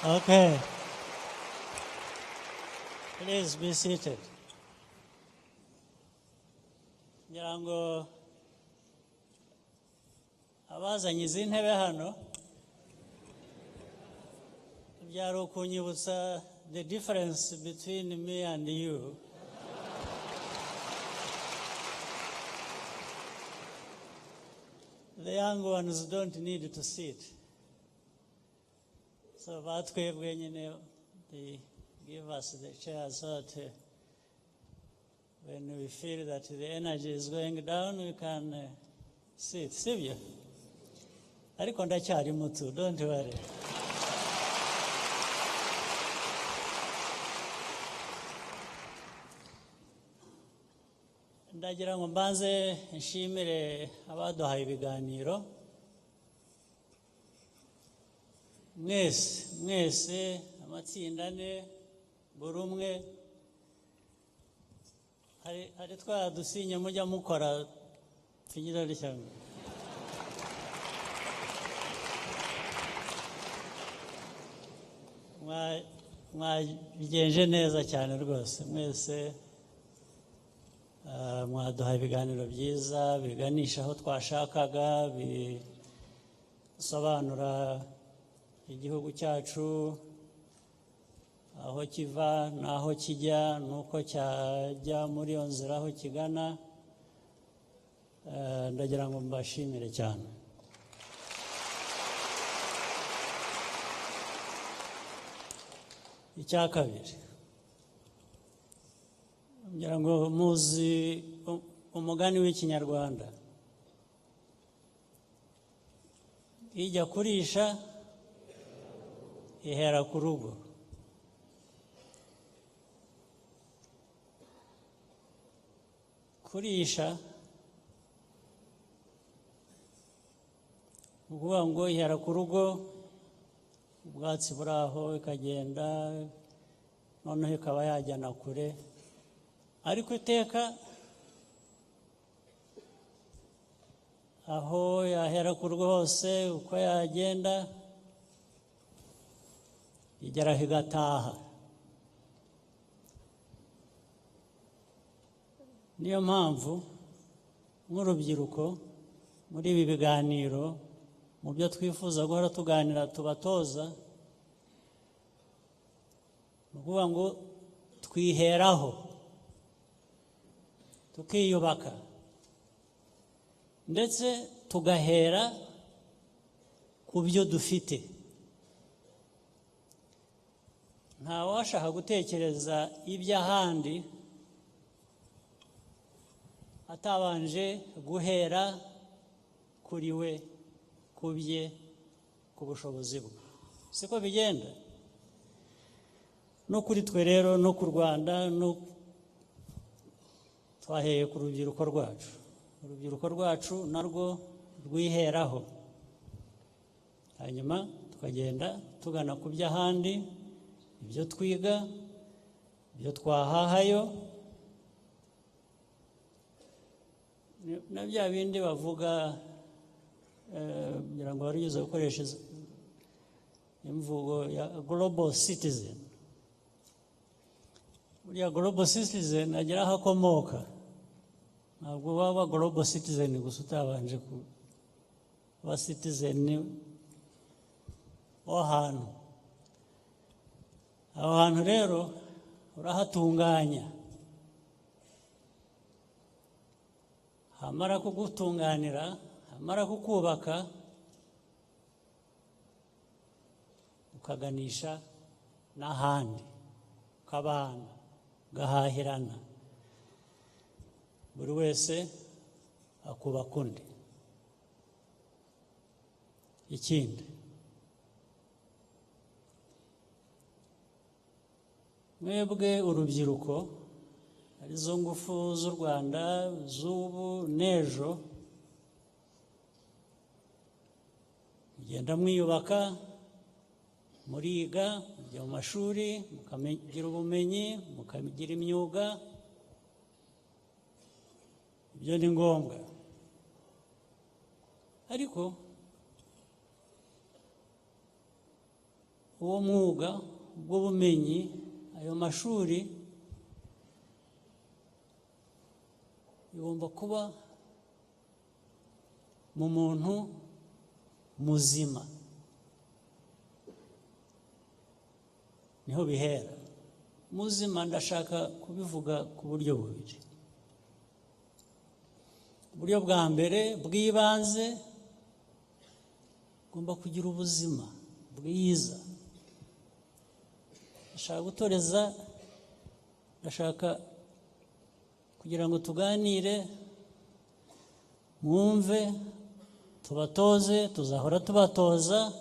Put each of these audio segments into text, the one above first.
Okay, please be seated. Ngira ngo abazanye izi ntebe hano byari ukunyibutsa the difference between me and you. The young ones don't need to sit. So batwebwe nyine they give us the chairs so that when we feel that the energy is going down, we can sit. Sibyo? Ariko ndacyari muto, don't worry. Ndagira ngo mbanze nshimire abaduhaye ibiganiro. Mwese amatsinda ane buri umwe hari twa dusinye mujya mukora figira rishyanga mwabigenje neza cyane rwose mwese mwaduhaye ibiganiro byiza biganisha aho twashakaga bisobanura igihugu cyacu aho kiva n'aho kijya nuko cyajya muri iyo nzira aho kigana. Ndagira ngo mbashimire cyane. Icya kabiri, ngira ngo muzi umugani w'ikinyarwanda, ijya kurisha ihera ku rugo. Kurisha ukuvuga ngo ihera ku rugo, ubwatsi buri aho ikagenda noneho ikaba yajyana kure, ariko iteka aho yahera ku rugo hose uko yagenda igeraho igataha. Niyo mpamvu nk'urubyiruko muri ibi biganiro mu byo twifuza guhora tuganira tubatoza, ni ukuvuga ngo twiheraho tukiyubaka ndetse tugahera ku byo dufite. Nta washaka gutekereza iby'ahandi atabanje guhera kuri we, ku bye, ku bushobozi bwe. Siko bigenda? No kuri twe rero no ku Rwanda twaheye ku rubyiruko rwacu. Urubyiruko rwacu narwo rwiheraho, hanyuma tukagenda tugana ku by'ahandi, ibyo twiga, ibyo twahahayo, na bya bindi bavuga kugira ngo barigeze gukoresha imvugo ya global citizen. Buriya global citizen agira aho akomoka, ntabwo waba global citizen gusa utabanje kuba citizen w'ahantu. Aho hantu rero urahatunganya, hamara kugutunganira, hamara kukubaka, ukaganisha n'ahandi, ukabana, ugahahirana, buri wese akubaka undi. Ikindi, mwebwe urubyiruko arizo ngufu z'u Rwanda z'ubu n'ejo, mugenda mwiyubaka, muriga, mujya mu mashuri, mukagira ubumenyi, mukagira imyuga. Ibyo ni ngombwa, ariko uwo mwuga ubwo bumenyi ayo mashuri bigomba kuba mu muntu muzima, niho bihera. Muzima ndashaka kubivuga ku buryo bubiri. Uburyo bwa mbere bw'ibanze, ugomba kugira ubuzima bwiza. Ndashaka gutoreza, ndashaka kugira ngo tuganire, mwumve, tubatoze, tuzahora tubatoza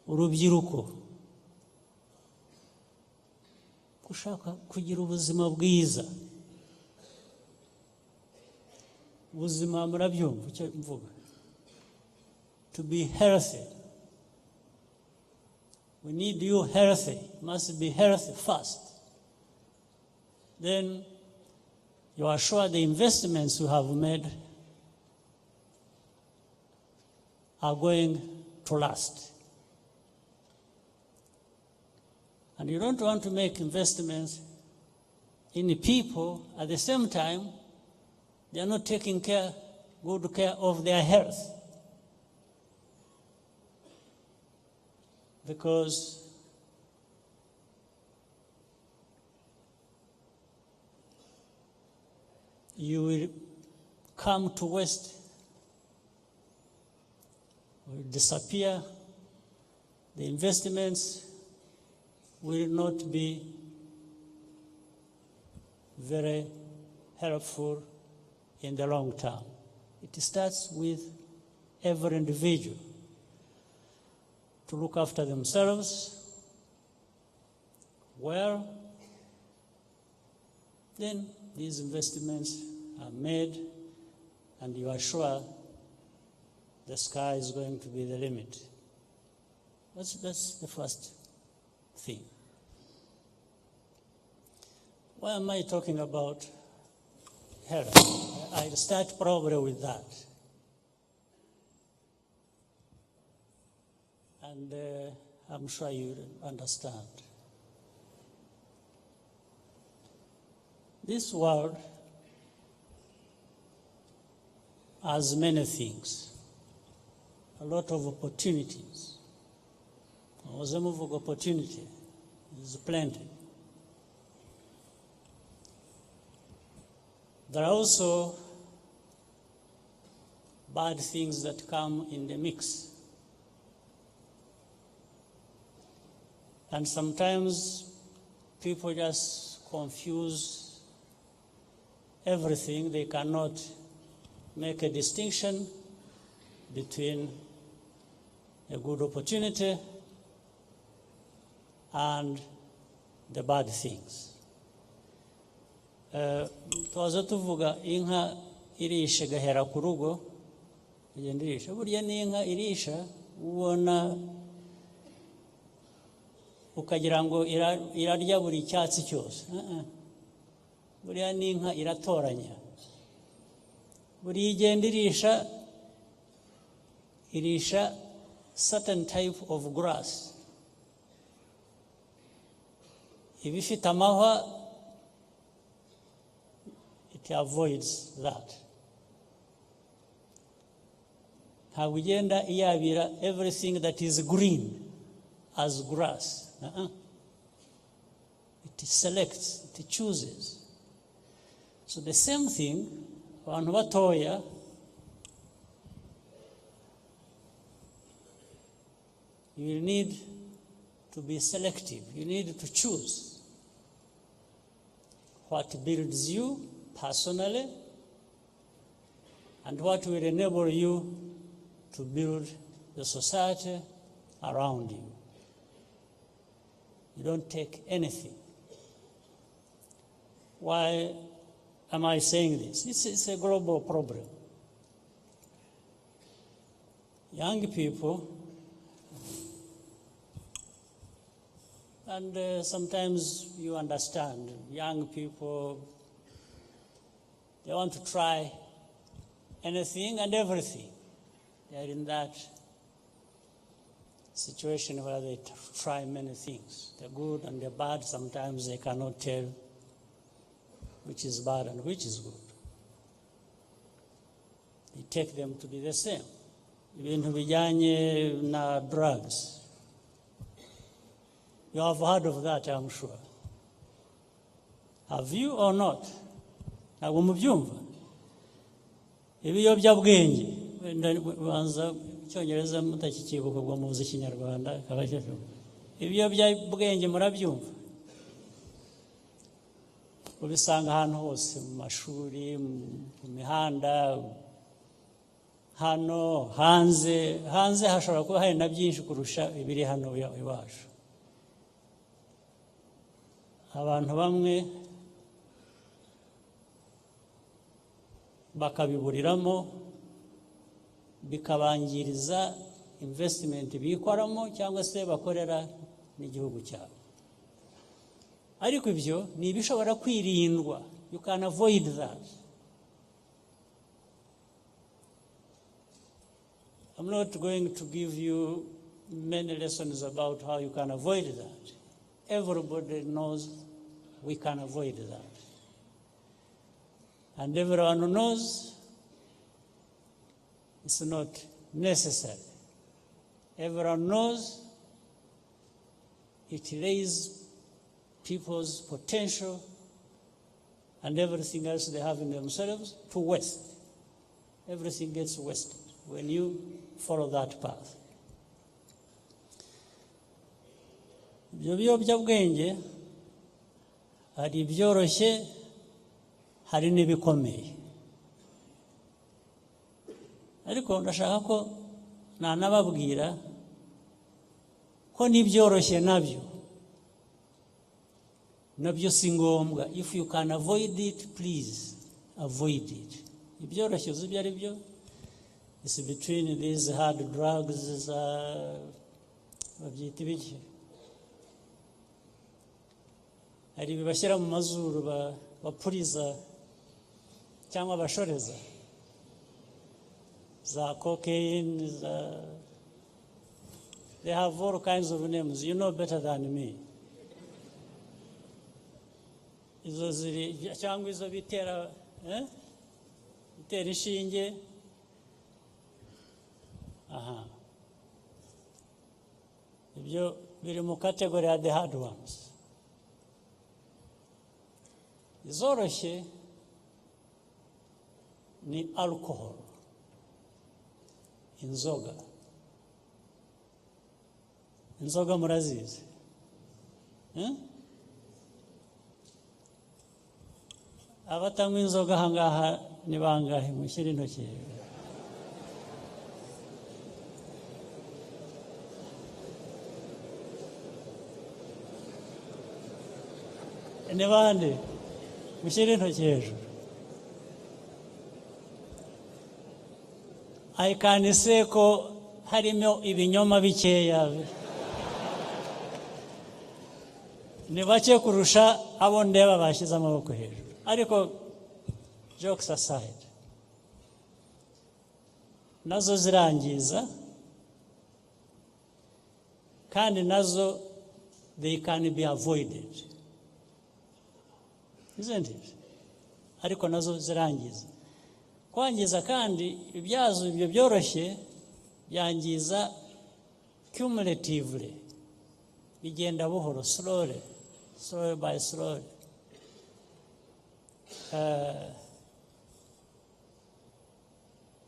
urubyiruko gushaka kugira ubuzima bwiza. Ubuzima murabyumva icyo mvuga, to be healthy. We need you healthy. You must be healthy first. Then you are sure the investments you have made are going to last. And you don't want to make investments in people at the same time they are not taking good care of their health. Because you will come to waste, will disappear. The investments will not be very helpful in the long term. It starts with every individual to look after themselves well. Then these investments are made, and you are sure the sky is going to be the limit. That's the first thing. Why am I talking about health? I'll start probably with that. And I'm sure you understand. This world has many things, a lot of opportunities. I was a move of opportunity. There's plenty. There are also bad things that come in the mix. And sometimes people just confuse everything. They cannot make a distinction between a good opportunity and the bad things. Twaza tuvuga inka irisha gahera ku rugo igenda irisha. Burya n'inka irisha ubona ukagira ngo irarya buri cyatsi cyose. Burya n'inka iratoranya. Buri igenda irisha certain type of grass. Ibifite amahwa, it avoids that. How ugenda iyabira everything that is green as grass. It selects, it chooses. So the same thing, abantu batoya you need to be selective. You need to choose what builds you personally and what will enable you to build the society around you. You don't take anything. Why am I saying this? It's a global problem. Young people, and sometimes you understand, young people, they want to try anything and everything. They are in that situation where they try many things, the good and the bad. Sometimes they cannot tell which is bad and which is good. They take them to be the same. Ibintu bijanye na drugs. You have heard of that, I'm sure. Have you or not? Ntabwo mubyumva. Ibiyobyabwenge banza icyongereza mutakikibuka ubwo muzi ikinyarwanda kabashesho. Ibiyobyabwenge murabyumva. Ubisanga ahantu hose mu mashuri, mu mihanda, hano hanze hashobora kuba hari na byinshi kurusha ibiri hano iwacu. Abantu bamwe bakabiburiramo bikabangiriza investment bikoramo cyangwa se bakorera n'igihugu cyabo. Ariko ibyo ni ibishobora kwirindwa. You can avoid that. I'm not going to give you many lessons about how you can avoid that. Everybody knows we can avoid that. And everyone knows it's not necessary. Everyone knows it raises people's potential and everything else they have in themselves to waste. Everything gets wasted when you follow that path. Ibyo biyobyabwenge hari ibyoroshye hari n'ibikomeye. Ariko ndashaka ko nanababwira ko n'ibyoroshye nabyo si ngombwa. If you can avoid it, please avoid it. Ibyoroshye uzi ibyo ari byo. It's between these hard drugs, babyita ibiki. Hari bibashyira mu mazuru bapuriza cyangwa bashoreza. Za cocaine, they have all kinds of names. You know better than me. Izo ziri cyangwa izo bitera inshinge. Aha. Ibyo biri mu category ya the hard ones. Izoroshye ni alcohol, inzoga. Inzoga murazizi? Abatanywa inzoga ahangaha ni bangahe? Mushyire intoki. Ni bande? Mushyire intoki hejuru. I can say ko harimo ibinyoma bikeya. Ni bake kurusha abo ndeba bashyize amaboko hejuru. Ariko jokes aside, nazo zirangiza kandi nazo they can be avoided, isn't it? Ariko nazo zirangiza. Kwangiza kandi ibyazo ibyo byoroshye byangiza cumulatively, bigenda buhoro, slowly by slowly.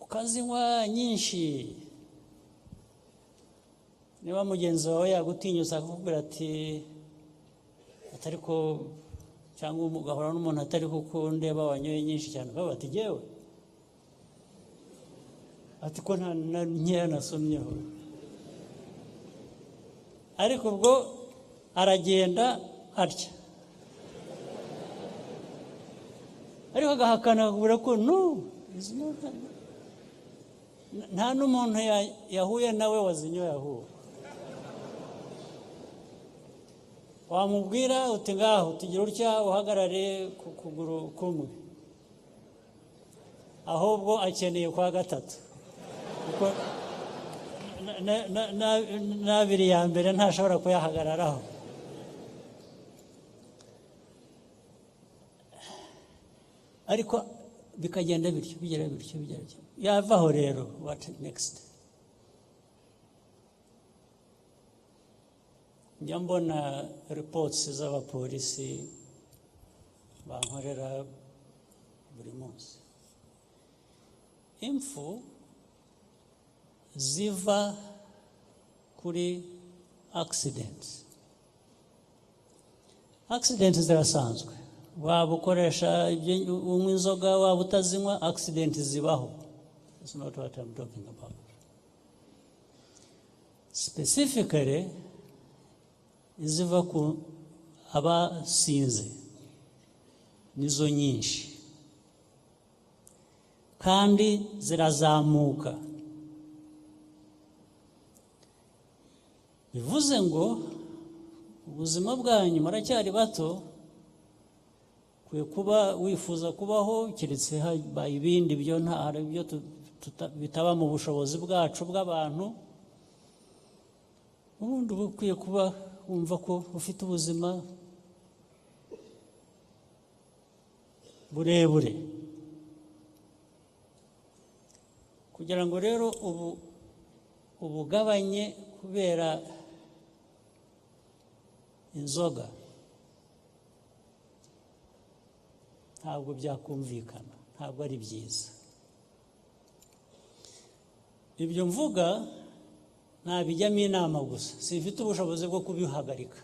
Ukazinywa nyinshi, niba mugenzi wawe yagutinyusa akakubwira ati atari ko, cyangwa ugahora n'umuntu atari ko ndeba wanyoye nyinshi cyane, baba ati jewe ati ko nta nkeya nasomyeho. Ariko ubwo aragenda atya, ariko agahakana akubwira ko no, nta n'umuntu yahuye nawe wazinyoye ahubwo. Wamubwira uti ngaho tugira utya uhagarare ku kuguru kumwe, ahubwo akeneye kwa gatatu, kuko n'abiri ya mbere ntashobora kuyahagararaho. Ariko bikagenda bityo bigera bityo yavaho rero, what next? Njya mbona reports z'abapolisi bankorera buri munsi, impfu ziva kuri accidents zirasanzwe, waba ukoresha unywa inzoga waba utazinywa, accident zibaho. That's not what I'm talking about. Specifically iziva ku abasinze nizo nyinshi kandi zirazamuka. Bivuze ngo ubuzima bwanyu muracyari bato, kwe kuba wifuza kubaho keretse habaye ibindi byo nta byo bitaba mu bushobozi bwacu bw'abantu. Ubundi ukwiye kuba wumva ko ufite ubuzima burebure, kugira ngo rero ubugabanye kubera inzoga ntabwo byakumvikana, ntabwo ari byiza. Ibyo mvuga ntabijyamo inama gusa, sifite ubushobozi bwo kubihagarika.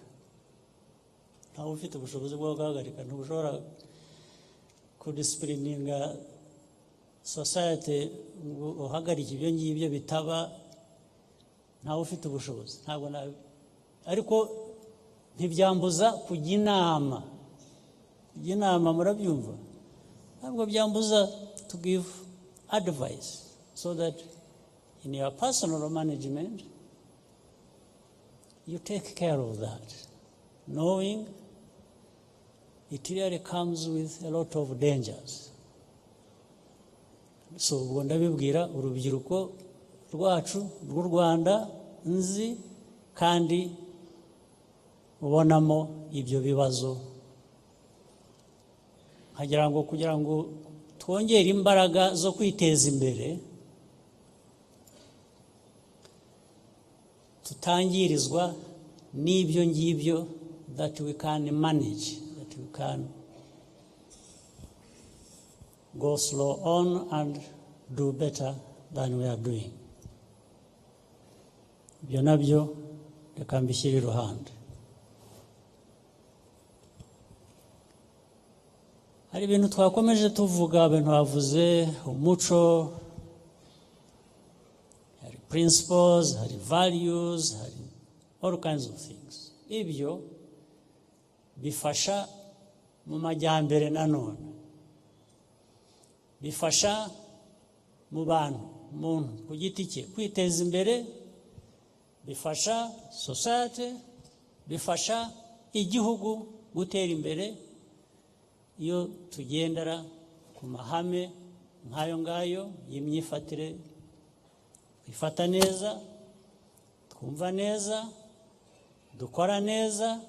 Ntawe ufite ubushobozi bwo guhagarika, ntushobora kudisciplininga society ngo uhagarike ibyo ngibyo bitaba, ntawe ufite ubushobozi. Ntabwo ariko ntibyambuza kujya inama. Kujya inama murabyumva, ntabwo byambuza to give advice so that in your personal management you take care of that, knowing it really comes with a lot of dangers. So ubwo ndabibwira urubyiruko rwacu rw'u Rwanda nzi kandi ubonamo ibyo bibazo, kugira ngo twongere imbaraga zo kwiteza imbere, tutangirizwa n'ibyo ngibyo, that we can manage, that we can go slow on and do better than we are doing. Ibyo nabyo reka mbishyire iruhande. Hari ibintu twakomeje tuvuga, abantu bavuze umuco, hari principles, hari values, hari all kinds of things. Ibyo bifasha mu majyambere nanone, bifasha mu bantu, umuntu ku giti cye kwiteza imbere, bifasha society, bifasha igihugu gutera imbere. Iyo tugendera ku mahame nk'ayo ngayo y'imyifatire, twifata neza, twumva neza, dukora neza,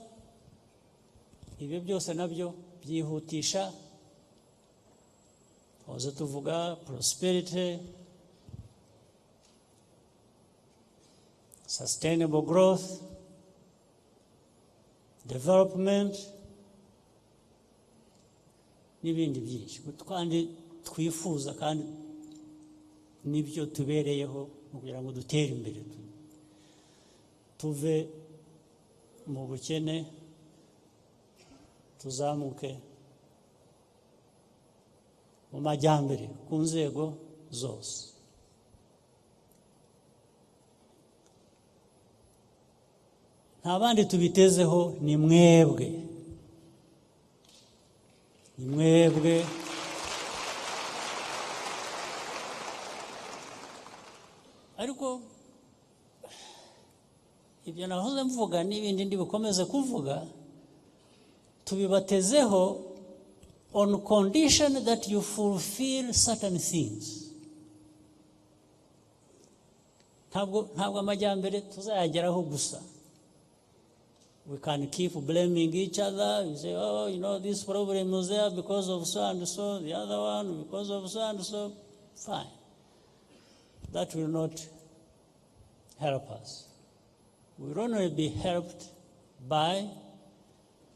ibyo byose nabyo byihutisha, tuze tuvuga prosperity, sustainable growth, development n'ibindi byinshi kandi twifuza, kandi nibyo tubereyeho kugira ngo dutere imbere, tuve mu bukene tuzamuke mu majyambere ku nzego zose. Nta bandi tubitezeho, ni mwebwe. Ariko ibyo nahoze mvuga n'ibindi ndi bukomeze kuvuga, tubibatezeho on condition that you fulfill certain things. ntabwo amajyambere tuzayageraho gusa. We can keep blaming each other. You say, oh, you know, this problem was there because of so and so, the other one because of so and so. Fine. That will not help us. We will only be helped by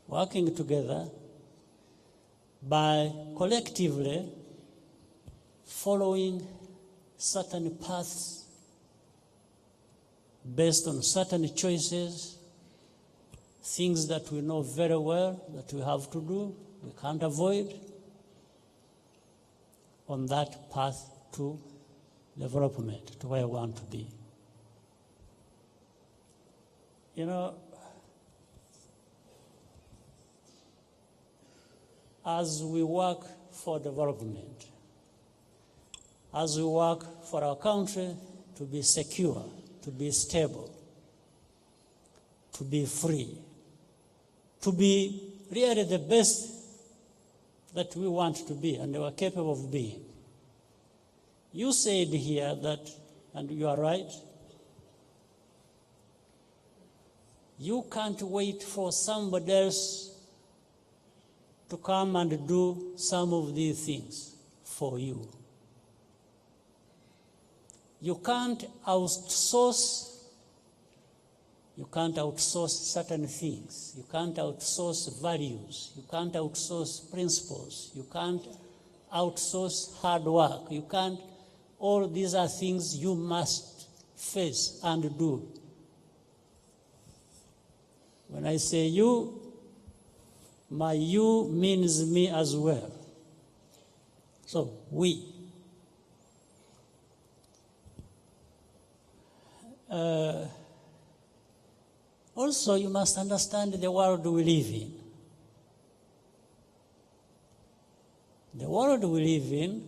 working together, by collectively following certain paths based on certain choices, things that we know very well that we have to do, we can't avoid, on that path to development, to where we want to be. You know, as we work for development, as we work for our country to be secure, to be stable, to be free, to be really the best that we want to be and we are capable of being. You said here that, and you are right, you can't wait for somebody else to come and do some of these things for you. You can't outsource certain things. You can't outsource values. You can't outsource principles. You can't outsource hard work. You can't. All these are things you must face and do. When I say you, my you means me as well. So, we. Also, you must understand the world we live in. The world we live in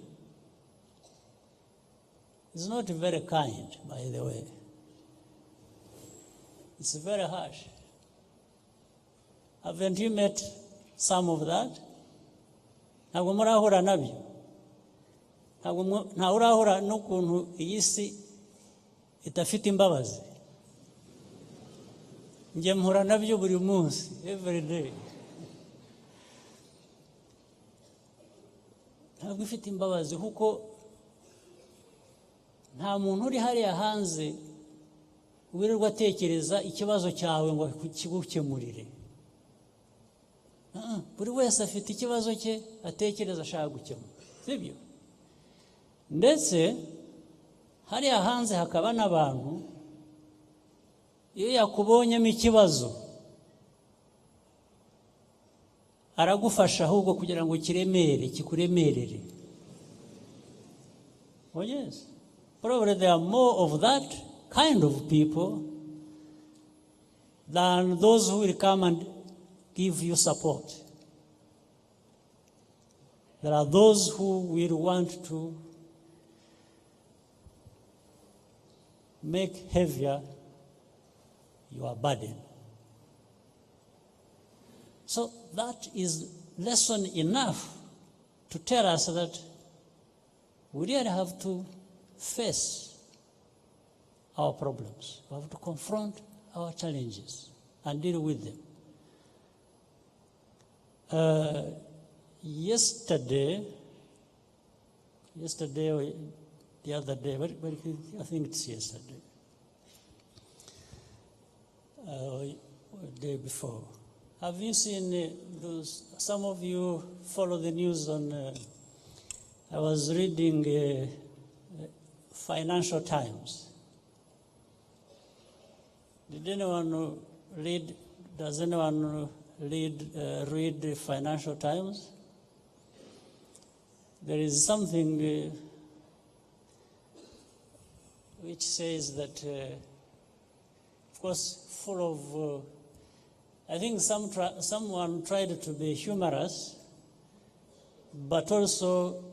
is not very kind, by the way. It's very harsh. Haven't you met some of that? Ntabwo murahura nabyo. Ntabwo urahura n'ukuntu iyi si idafite imbabazi. Njye mpura nabyo buri munsi, every day. Ntabwo ifite imbabazi kuko nta muntu uri hariya hanze wirirwa atekereza ikibazo cyawe ngo kigukemurire. Buri wese afite ikibazo cye atekereza ashaka gukemura, sibyo? Ndetse hariya hanze hakaba n'abantu iyo yakubonyemo ikibazo aragufasha ahubwo kugira ngo kikuremerere. Oh yes. Probably there are more of that kind of people than those who will come and give you support. There are those who will want to make heavier your burden. So that is lesson enough to tell us that we really have to face our problems. We have to confront our challenges and deal with them. Yesterday or the other day, I think it's yesterday, the day before. Have you seen those? Some of you follow the news on. I was reading Financial Times. Did anyone read? Does anyone read the Financial Times? There is something which says that, of course, full of. I think someone tried to be humorous, but also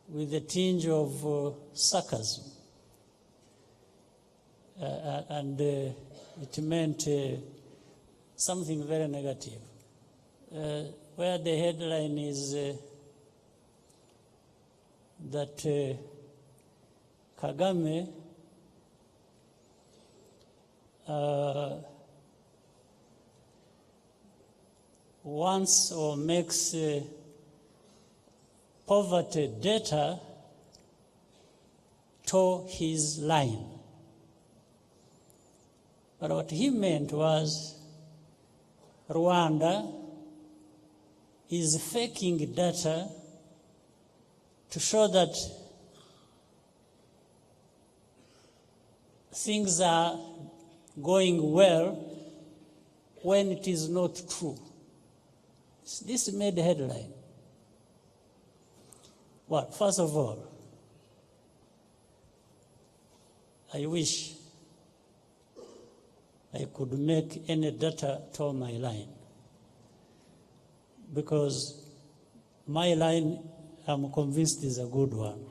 with a tinge of sarcasm. And it meant something very negative. Where the headline is that KAGAME wants or makes poverty data to his line. But what he meant was Rwanda is faking data to show that things are going well when it is not true. This made the headline. Well, first of all, I wish I could make any data to my line, because my line, I'm convinced, is a good one.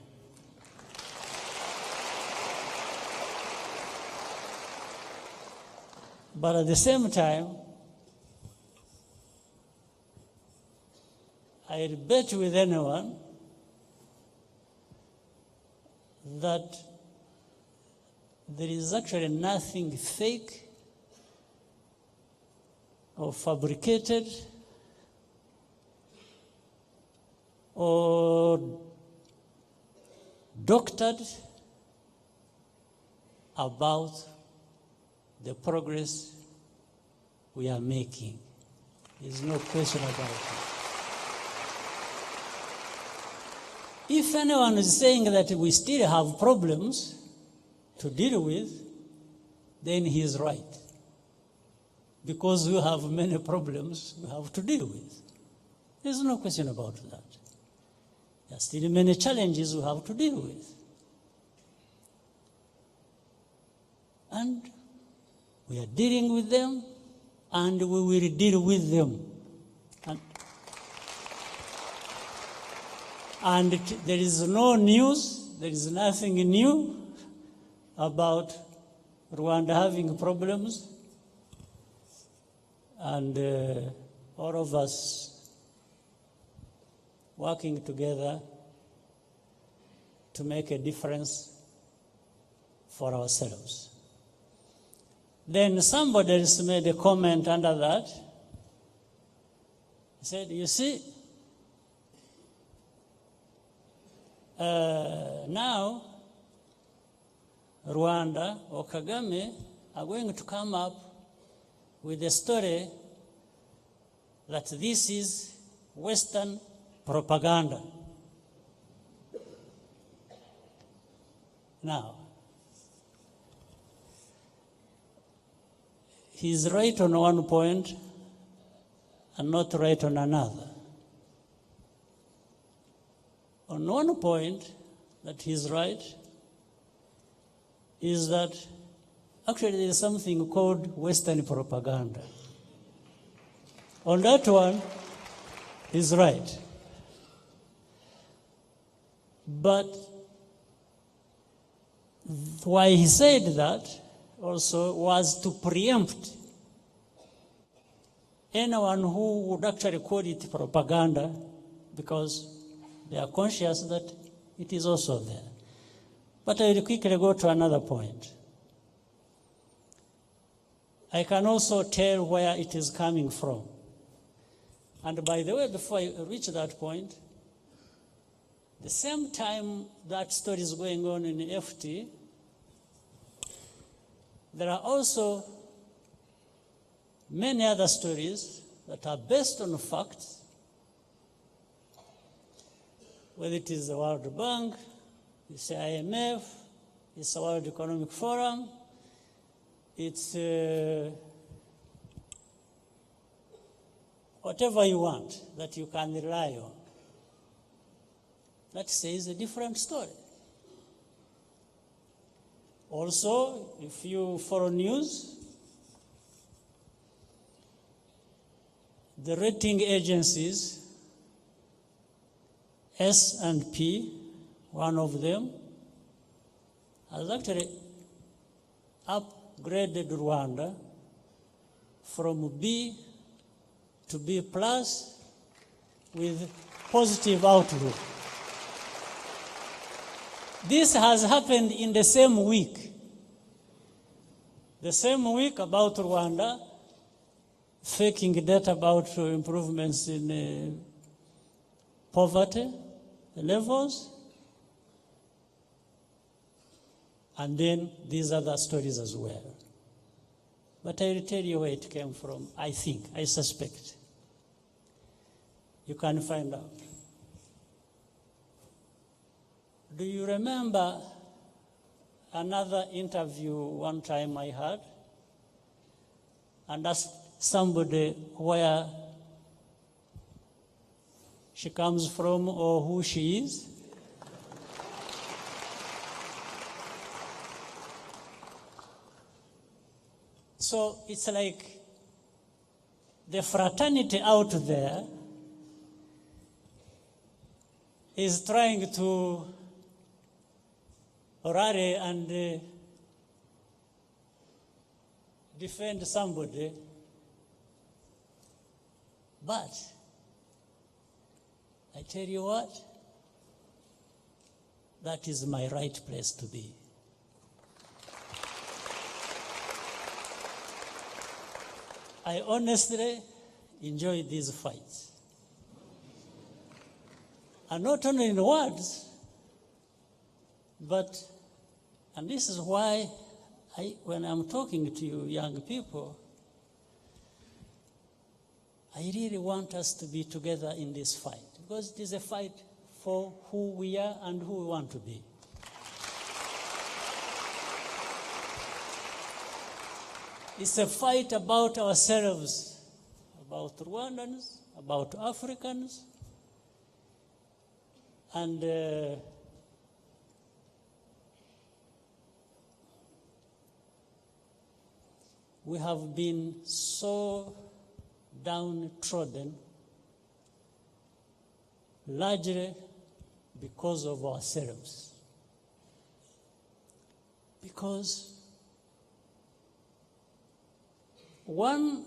But at the same time, I'll bet with anyone that there is actually nothing fake or fabricated or doctored about the progress we are making. There's no question about it. If anyone is saying that we still have problems to deal with, then he is right. Because we have many problems we have to deal with. There's no question about that. There are still many challenges we have to deal with. And we are dealing with them, and we will deal with them. And there is no news, there is nothing new about Rwanda having problems. And all of us working together to make a difference for ourselves. Then somebody else made a comment under that. He said, you see, now Rwanda or Kagame are going to come up with a story that this is Western propaganda. Now, he's right on one point and not right on another. On one point that he's right is that actually there is something called Western propaganda. On that one, he's right. But why he said that also was to preempt anyone who would actually call it propaganda, because they are conscious that it is also there. But I will quickly go to another point. I can also tell where it is coming from. And by the way, before I reach that point, the same time that story is going on in FT, there are also many other stories that are based on facts, whether it is the World Bank, it's the IMF, it's the World Economic Forum, it's whatever you want that you can rely on. That says a different story. Also, if you follow news, the rating agencies, S&P, one of them, has actually upgraded Rwanda from B to B plus with positive outlook. This has happened in the same week The same week about Rwanda, faking data about improvements in poverty levels. And then these other stories as well. But I will tell you where it came from, I think, I suspect. You can find out. Do you remember another interview one time I had and asked somebody where she comes from or who she is? So it's like the fraternity out there is trying to rally and defend somebody, but I tell you what, that is my right place to be. I honestly enjoy these fights. And not only in words, but, and this is why when I'm talking to you young people, I really want us to be together in this fight, because it is a fight for who we are and who we want to be. It's a fight about ourselves, about Rwandans, about Africans, and we have been so downtrodden, largely because of ourselves. Because one,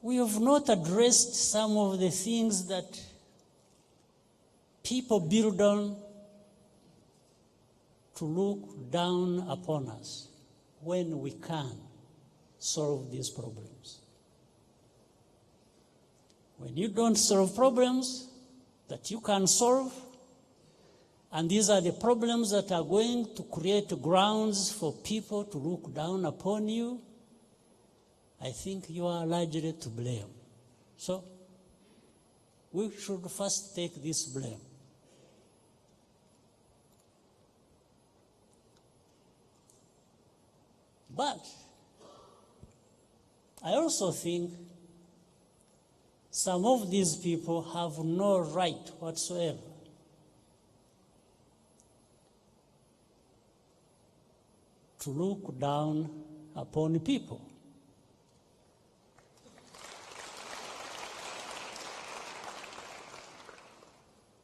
we have not addressed some of the things that people build on to look down upon us when we can solve these problems. When you don't solve problems that you can solve, and these are the problems that are going to create grounds for people to look down upon you, I think you are largely to blame. So we should first take this blame. But I also think some of these people have no right whatsoever to look down upon people.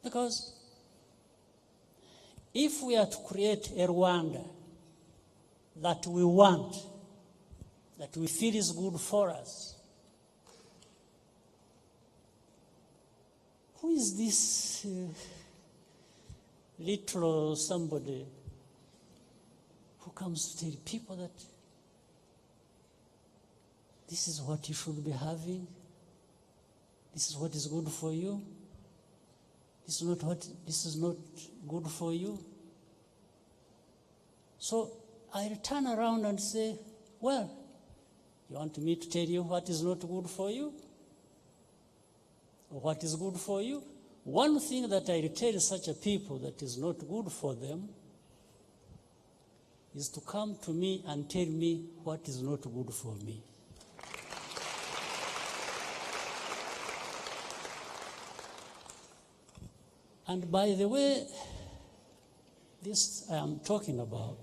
Because if we are to create a Rwanda that we want, that we feel is good for us, who is this little somebody who comes to tell people that this is what you should be having, this is what is good for you, this is not good for you? So I turn around and say, well, you want me to tell you what is not good for you? Or what is good for you? One thing that I tell such a people that is not good for them is to come to me and tell me what is not good for me. And by the way, this I am talking about,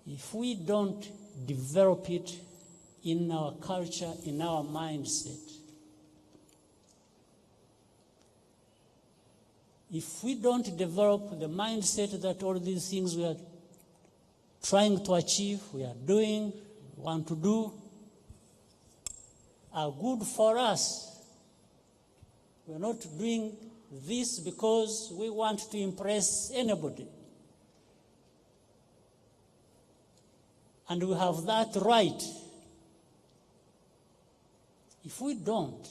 if we don't develop it in our culture, in our mindset, if we don't develop the mindset that all these things we are trying to achieve, we are doing, want to do, are good for us, we are not doing this because we want to impress anybody. And we have that right. If we don't,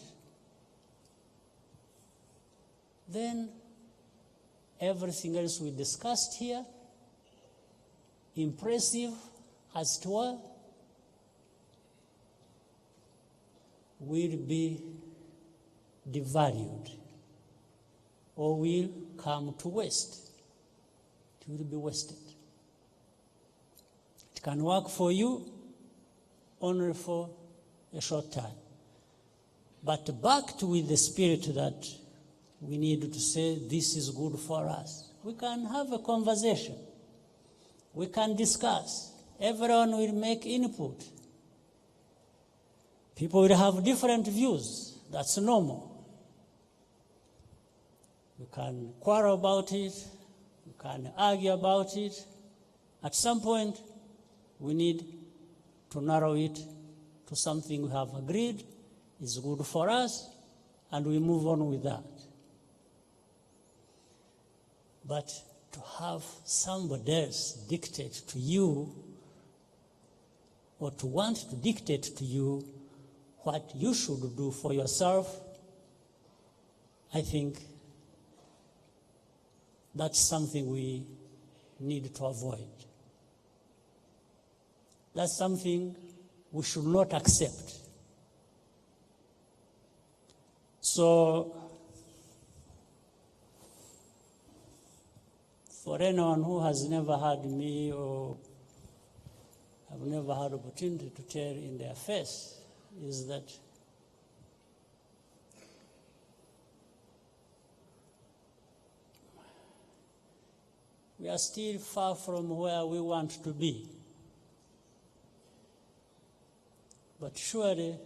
then everything else we discussed here, impressive as it were, will be devalued or will come to waste. It will be wasted. It can work for you only for a short time. But backed with the spirit that we need to say this is good for us. We can have a conversation. We can discuss. Everyone will make input. People will have different views. That's normal. We can quarrel about it. We can argue about it. At some point, we need to narrow it to something we have agreed is good for us, and we move on with that. But to have somebody else dictate to you, or to want to dictate to you what you should do for yourself, I think that's something we need to avoid. That's something we should not accept. So, for anyone who has never heard me or have never had opportunity to tell in their face, is that we are still far from where we want to be. But surely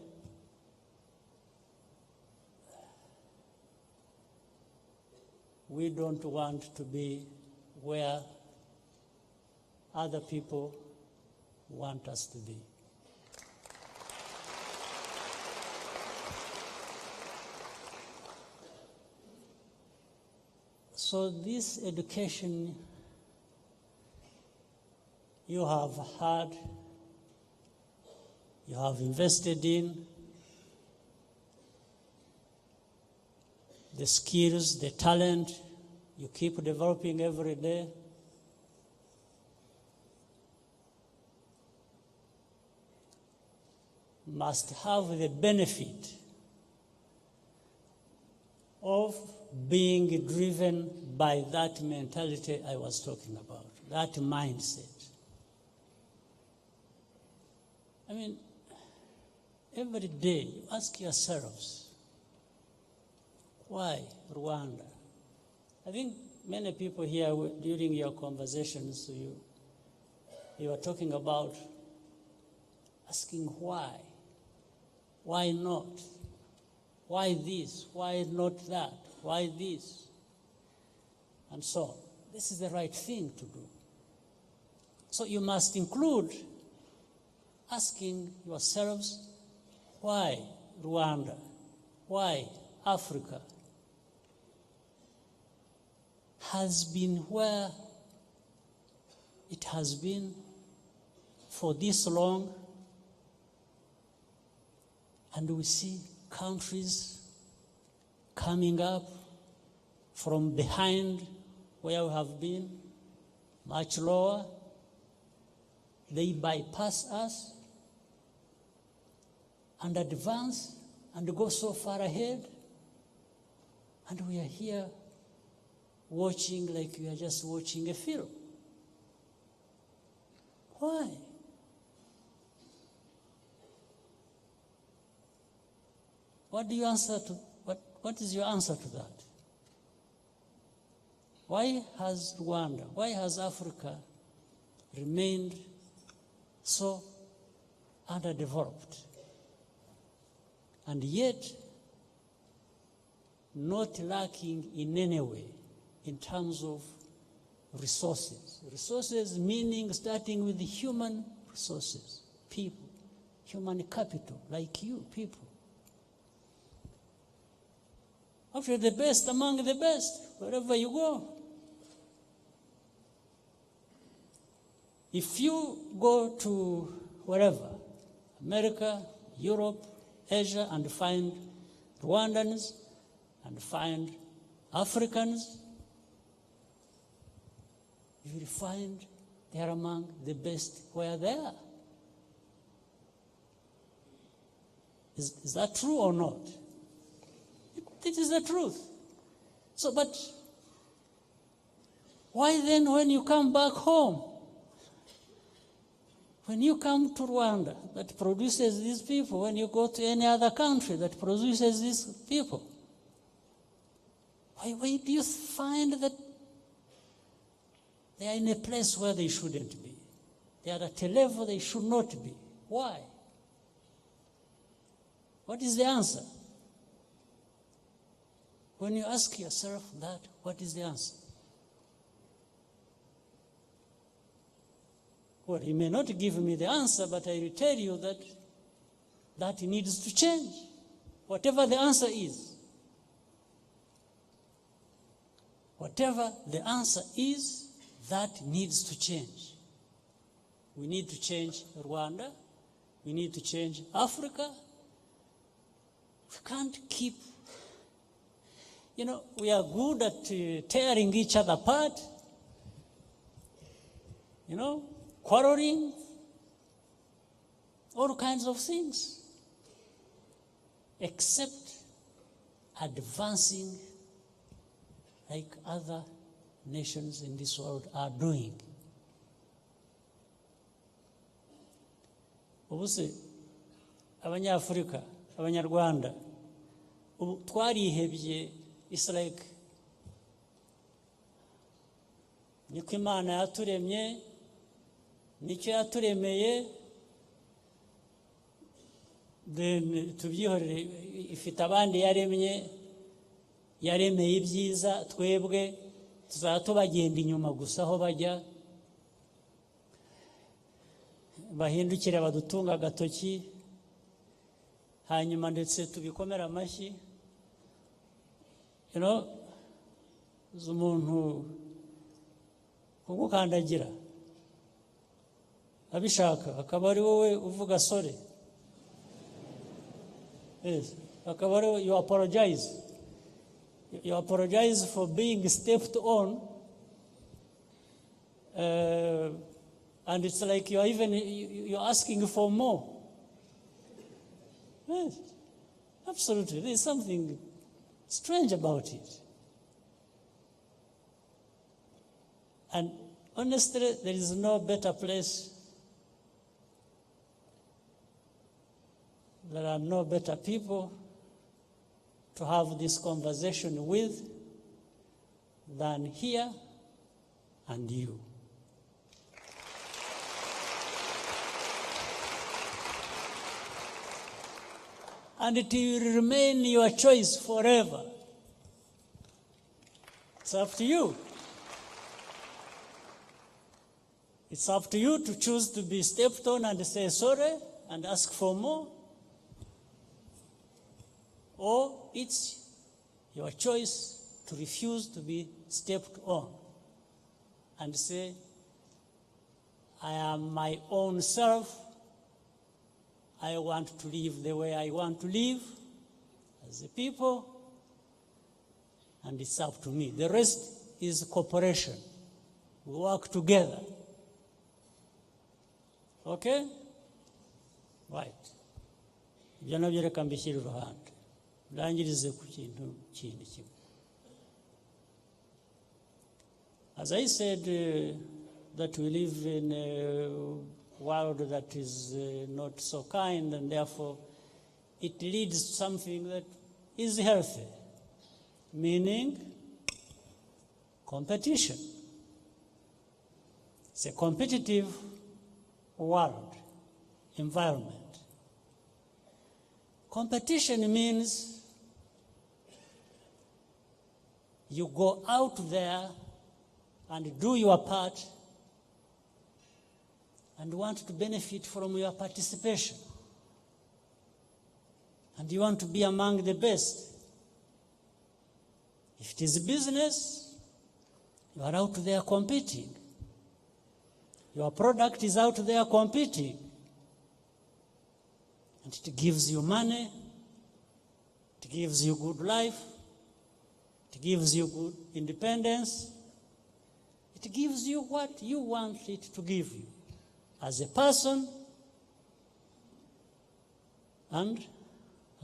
we don't want to be where other people want us to be. So this education you have had, you have invested in, the skills, the talent, you keep developing every day. Must have the benefit of being driven by that mentality I was talking about, that mindset. I mean, every day you ask yourselves, why Rwanda? I think many people here during your conversations, you were talking about asking why. Why not? Why this? Why not that? Why this? And so on. This is the right thing to do. So you must include asking yourselves, why Rwanda? Why Africa has been where it has been for this long, and we see countries coming up from behind where we have been, much lower. They bypass us and advance and go so far ahead, and we are here watching like we are just watching a film. Why? What do you answer to? What is your answer to that? Why has Rwanda, why has Africa remained so underdeveloped, and yet not lacking in any way in terms of resources? Resources meaning starting with the human resources, people, human capital, like you people. After the best among the best, wherever you go. If you go to wherever, America, Europe, Asia, and find Rwandans and find Africans, you will find they are among the best where they are. Is that true or not? It is the truth. So, but why then when you come back home, when you come to Rwanda that produces these people, when you go to any other country that produces these people, why do you find that they are in a place where they shouldn't be? They are at a level they should not be. Why? What is the answer? When you ask yourself that, what is the answer? Well, you may not give me the answer, but I will tell you that that needs to change. Whatever the answer is. Whatever the answer is, that needs to change. We need to change Rwanda. We need to change Africa. We can't keep, we are good at tearing each other apart, quarreling, all kinds of things, except advancing like other nations in this world are doing. Ubuse Abanyafrika, Abanyarwanda, twarihebye. It's like niko Imana yaturemye, nicyo yaturemeye, then tubyihorere, ifite abandi yaremeye ibyiza, twebwe tuzaba tubagenda inyuma gusa aho bajya, bahindukire badutunga agatoki, hanyuma ndetse tubikomera amashyi. Umuntu kugukandagira abishaka akaba ari wowe uvuga sore. Yes, akaba ari you apologize. You apologize for being stepped on, and it's like you're asking for more. Yes, absolutely. There's something strange about it. And honestly, there is no better place. There are no better people to have this conversation with than here and you. And it will remain your choice forever. It's up to you. It's up to you to choose to be stepped on and say sorry and ask for more. Or it's your choice to refuse to be stepped on and say, I am my own self. I want to live the way I want to live as a people, and it's up to me. The rest is cooperation. We work together. Okay? Right. Ibyo nabyo reka mbishyire iruhande. Ndangirize ku kintu kindi kimwe. As I said, that we live in a world that is not so kind, and therefore it leads to something that is healthy, meaning competition. It's a competitive world, environment. Competition means you go out there and do your part and want to benefit from your participation. And you want to be among the best. If it is business, you are out there competing. Your product is out there competing. And it gives you money, it gives you good life, it gives you good independence, it gives you what you want it to give you as a person and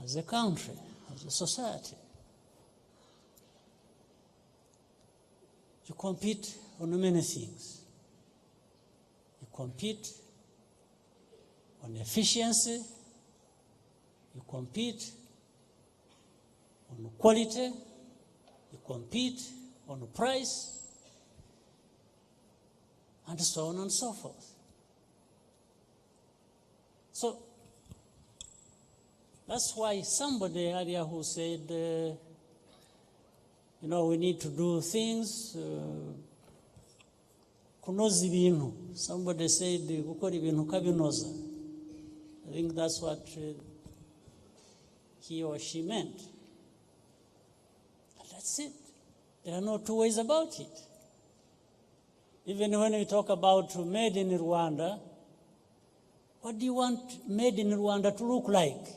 as a country, as a society. You compete on many things. You compete on efficiency, you compete on quality, you compete on price, and so on and so forth. So that's why somebody earlier who said, we need to do things, kunoza ibintu. Somebody said, gukora ibintu kabinoza. I think that's what he or she meant. And that's it. There are no two ways about it. Even when we talk about made in Rwanda, what do you want made in Rwanda to look like?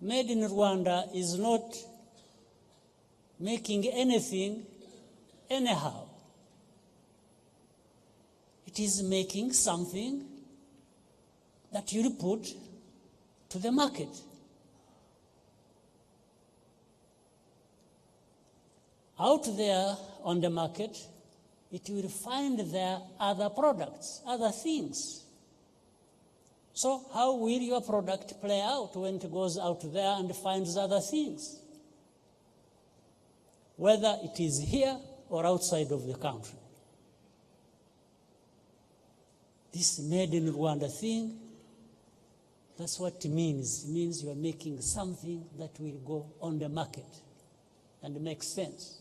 Made in Rwanda is not making anything anyhow. It is making something that you put to the market. Out there on the market, it will find there other products, other things. So how will your product play out when it goes out there and finds other things? Whether it is here or outside of the country. This made in Rwanda thing, that's what it means. It means you are making something that will go on the market and make sense.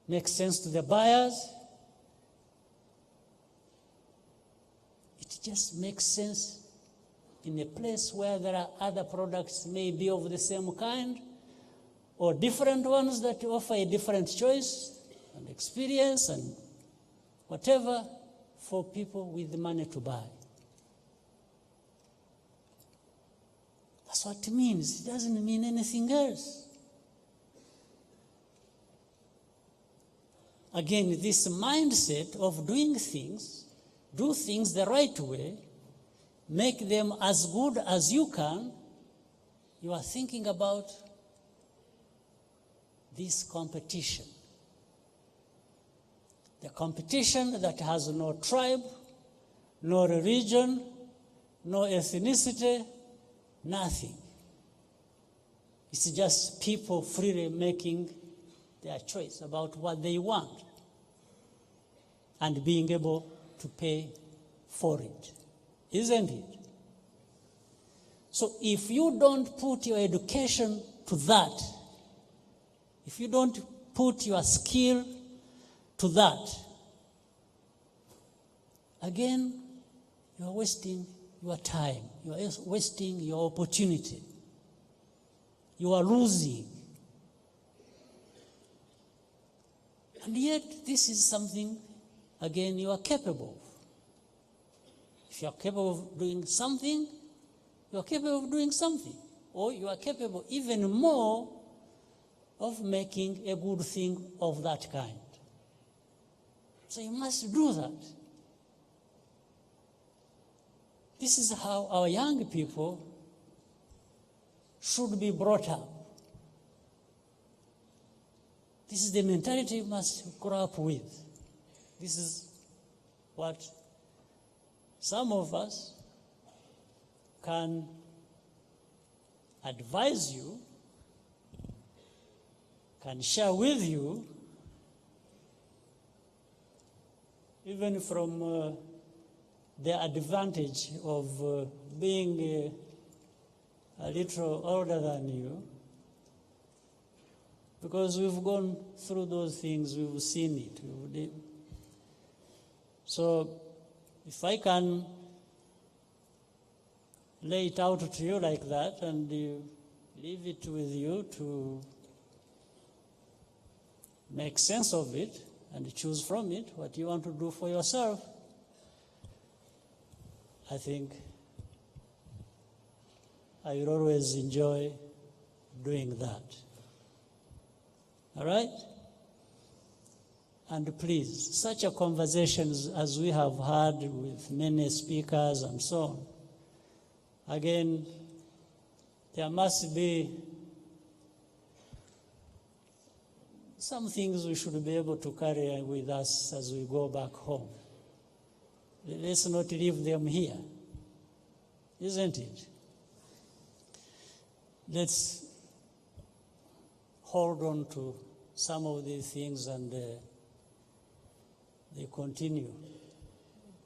Makes sense to the buyers. It just makes sense in a place where there are other products maybe of the same kind or different ones that offer a different choice and experience and whatever for people with the money to buy. That's what it means. It doesn't mean anything else. Again, this mindset of doing things, do things the right way, make them as good as you can, you are thinking about this competition. The competition that has no tribe, no religion, no ethnicity, nothing. It's just people freely making their choice about what they want and being able to pay for it, isn't it? So if you don't put your education to that, if you don't put your skill to that, again, you are wasting your time. You are wasting your opportunity. You are losing. And yet, this is something, again, you are capable of. If you are capable of doing something, you are capable of doing something. Or you are capable even more of making a good thing of that kind. So you must do that. This is how our young people should be brought up. This is the mentality you must grow up with. This is what some of us can advise you, can share with you, even from the advantage of being a little older than you, because we've gone through those things, we've seen it. So if I can lay it out to you like that, and you leave it with you to make sense of it and choose from it what you want to do for yourself. I think I will always enjoy doing that. All right? And please, such a conversations as we have had with many speakers and so on, again, there must be some things we should be able to carry with us as we go back home. Let's not leave them here, isn't it? Let's hold on to some of these things and they continue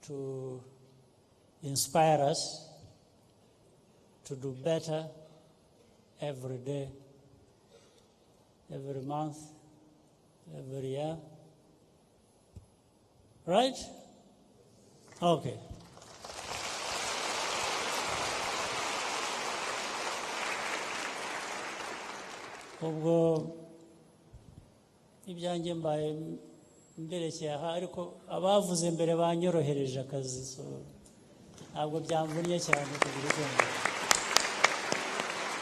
to inspire us to do better every day, every month, every year. Right? Okay. Ubwo ibyanjye mbaye mberekeye aha ariko abavuze mbere banyorohereje akazi, so ntabwo byamvunnye cyane kugira ubwoba.